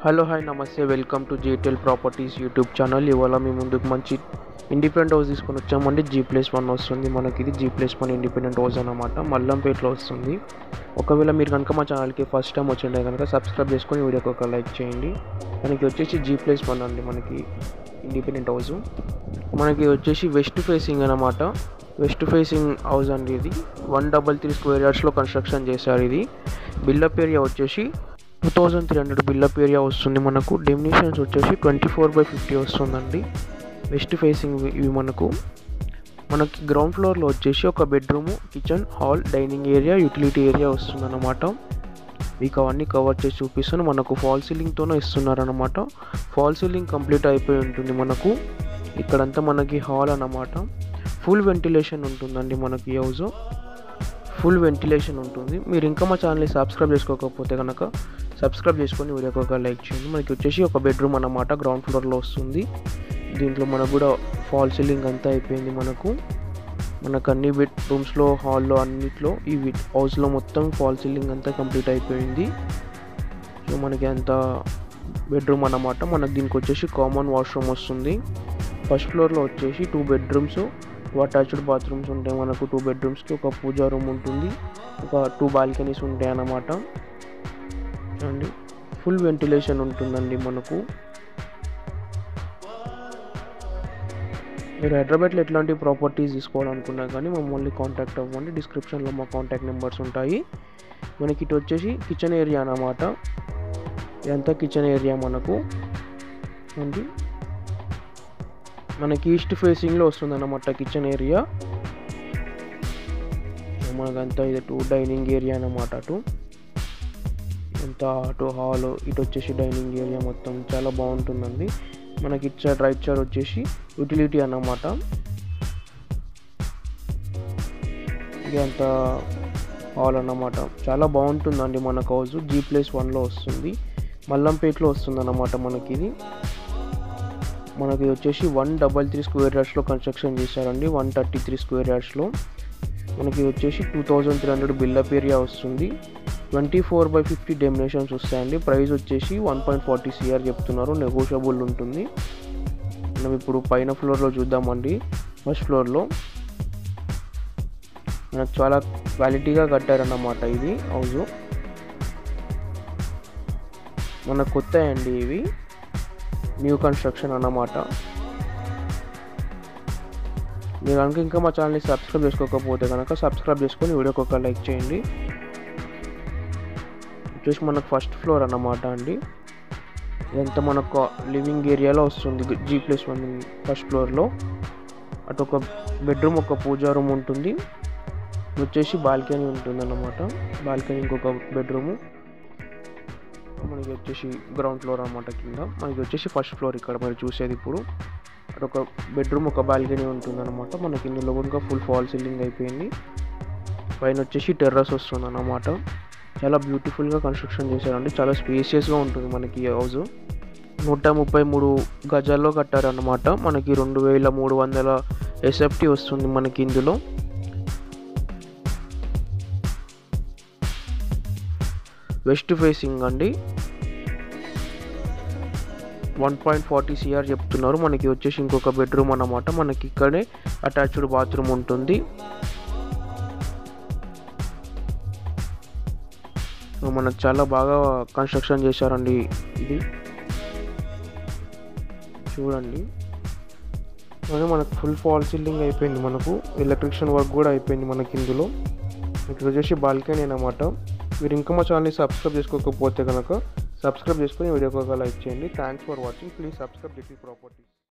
Hello hi నమస్తే, welcome to GTL properties YouTube channel. ఇవాళ మీ ముందుకు మంచి ఇండిపెండెంట్ హౌస్ తీసుకొని వచ్చామండి. G+1 వస్తుంది మనకి. ఇది G+1 ఇండిపెండెంట్ హౌస్ అన్నమాట. మల్లంపేటలో వస్తుంది. ఒకవేళ మీరు కనుక మా ఛానల్కి ఫస్ట్ టైం వచ్చింటే కనుక సబ్స్క్రైబ్ చేసుకొని వీడియోకి ఒక లైక్ చేయండి. మనకి వచ్చేసి G+1 అండి మనకి ఇండిపెండెంట్ హౌస్. మనకి వచ్చేసి వెస్ట్ ఫేసింగ్ అన్నమాట. వెస్ట్ ఫేసింగ్ హౌస్ అండి. ఇది 133 స్క్వేర్ యార్డ్స్లో కన్స్ట్రక్షన్ చేశారు. ఇది బిల్డప్ ఏరియా వచ్చేసి 2300 బిల్డప్ ఏరియా వస్తుంది. మనకు డెమినేషన్స్ వచ్చేసి 24/50 వస్తుందండి. వెస్ట్ ఫేసింగ్ ఇవి మనకి గ్రౌండ్ ఫ్లోర్లో వచ్చేసి ఒక bedroom, kitchen, hall, dining area, utility area వస్తుందన్నమాట. మీకు అవన్నీ కవర్ చేసి చూపిస్తాను. మనకు ఫాల్ సీలింగ్తోనే ఇస్తున్నారన్నమాట. ఫాల్ సీలింగ్ కంప్లీట్ అయిపోయి ఉంటుంది. మనకు ఇక్కడంతా మనకి హాల్ అన్నమాట. ఫుల్ వెంటిలేషన్ ఉంటుందండి మనకి ఈ హౌస్. ఫుల్ వెంటిలేషన్ ఉంటుంది. మీరు ఇంకా మా ఛానల్ని సబ్స్క్రైబ్ చేసుకోకపోతే కనుక సబ్స్క్రైబ్ చేసుకొని వీడియోకి ఒక లైక్ చేయండి. మనకి వచ్చేసి ఒక బెడ్రూమ్ అన్నమాట, గ్రౌండ్ ఫ్లోర్లో వస్తుంది. దీంట్లో మనకు కూడా ఫాల్ సీలింగ్ అంతా అయిపోయింది. మనకు అన్ని బెడ్రూమ్స్లో, హాల్లో, అన్నిట్లో ఈ హౌస్లో మొత్తం ఫాల్ సీలింగ్ అంతా కంప్లీట్ అయిపోయింది. సో మనకి అంత బెడ్రూమ్ అన్నమాట. మనకు దీనికి వచ్చేసి కామన్ వాష్రూమ్ వస్తుంది. ఫస్ట్ ఫ్లోర్లో వచ్చేసి 2 బెడ్రూమ్స్, అటాచ్డ్ బాత్రూమ్స్ ఉంటాయి. మనకు 2 బెడ్రూమ్స్కి ఒక పూజా రూమ్ ఉంటుంది. ఒక 2 బాల్కనీస్ ఉంటాయి అన్నమాట. అండి ఫుల్ వెంటిలేషన్ ఉంటుందండి మనకు. మీరు హైదరాబాద్లో ఎట్లాంటి ప్రాపర్టీస్ తీసుకోవాలనుకున్నా కానీ మమ్మల్ని కాంటాక్ట్ అవ్వండి. డిస్క్రిప్షన్లో మా కాంటాక్ట్ నెంబర్స్ ఉంటాయి. మనకి ఇటు వచ్చేసి కిచెన్ ఏరియా అన్నమాట. ఇదంతా కిచెన్ ఏరియా మనకు అండి. మనకి ఈస్ట్ ఫేసింగ్లో వస్తుంది అన్నమాట కిచెన్ ఏరియా. మనకంతా ఇది 2 డైనింగ్ ఏరియా అన్నమాట. అటు హాల్, ఇటు వచ్చేసి డైనింగ్ ఏరియా మొత్తం చాలా బాగుంటుందండి. మనకి ఇటు సైడ్ రైట్ సైడ్ వచ్చేసి యూటిలిటీ అన్నమాట. ఇదంతా హాల్ అన్నమాట. చాలా బాగుంటుందండి మనకు హౌస్. G+1లో వస్తుంది. మల్లంపేటలో వస్తుంది అన్నమాట. మనకి వచ్చేసి 133 స్క్వేర్ యార్డ్స్లో కన్స్ట్రక్షన్ చేశారండి. 133 స్క్వేర్ యార్డ్స్లో మనకి వచ్చేసి 2300 బిల్డప్ ఏరియా వస్తుంది. 24/50 డెమినేషన్స్ వస్తాయండి. ప్రైస్ వచ్చేసి 1.40 CR చెప్తున్నారు. నెగోషియబుల్ ఉంటుంది. మనం ఇప్పుడు పైన ఫ్లోర్లో చూద్దామండి. ఫస్ట్ ఫ్లోర్లో మనకు చాలా క్వాలిటీగా కట్టారన్నమాట. ఇది హౌస్ మనకు కొత్త అండి. ఇవి న్యూ కన్స్ట్రక్షన్ అన్నమాట. మీరు కనుక ఇంకా మా ఛానల్ని సబ్స్క్రైబ్ చేసుకోకపోతే కనుక సబ్స్క్రైబ్ చేసుకొని వీడియోకి ఒక లైక్ చేయండి. వచ్చేసి మనకు ఫస్ట్ ఫ్లోర్ అన్నమాట అండి. ఇదంతా మనకు లివింగ్ ఏరియాలో వస్తుంది. G+1 ఫస్ట్ ఫ్లోర్లో అటు ఒక బెడ్రూమ్, ఒక పూజా రూమ్ ఉంటుంది. వచ్చేసి బాల్కనీ ఉంటుంది అన్నమాట. బాల్కనీ ఇంకొక బెడ్రూము. మనకి వచ్చేసి గ్రౌండ్ ఫ్లోర్ అన్నమాట. కింద మనకి వచ్చేసి ఫస్ట్ ఫ్లోర్ ఇక్కడ మీరు చూసేది. ఇప్పుడు అటు ఒక బెడ్రూమ్, ఒక బాల్కనీ ఉంటుంది అనమాట. మనకి ఇందులో ఇంకా ఫుల్ ఫాల్ సీలింగ్ అయిపోయింది. పైన వచ్చేసి టెర్రస్ వస్తుంది అన్నమాట. చాలా బ్యూటిఫుల్గా కన్స్ట్రక్షన్ చేశారండి. చాలా స్పేషియస్గా ఉంటుంది మనకి ఈ హౌస్. 133 గజాల్లో కట్టారన్నమాట. మనకి 2300 SFT వస్తుంది మనకి ఇందులో. వెస్ట్ ఫేసింగ్ అండి. 1.40 CR చెప్తున్నారు. మనకి వచ్చేసి ఇంకొక బెడ్రూమ్ అన్నమాట. మనకి ఇక్కడే అటాచ్డ్ బాత్రూమ్ ఉంటుంది. మనకు చాలా బాగా కన్స్ట్రక్షన్ చేశారండి. ఇది చూడండి. మనకు ఫుల్ ఫాల్ సీలింగ్ అయిపోయింది. మనకు ఎలక్ట్రిషియన్ వర్క్ కూడా అయిపోయింది మనకి ఇందులో. ఇక్కడ వచ్చేసి బాల్కనీ అన్నమాట. మీరు ఇంకా మా ఛానల్ని సబ్స్క్రైబ్ చేసుకోకపోతే కనుక సబ్స్క్రైబ్ చేసుకొని వీడియోకి ఒక లైక్ చేయండి. Thanks for watching. Please subscribe GTL properties.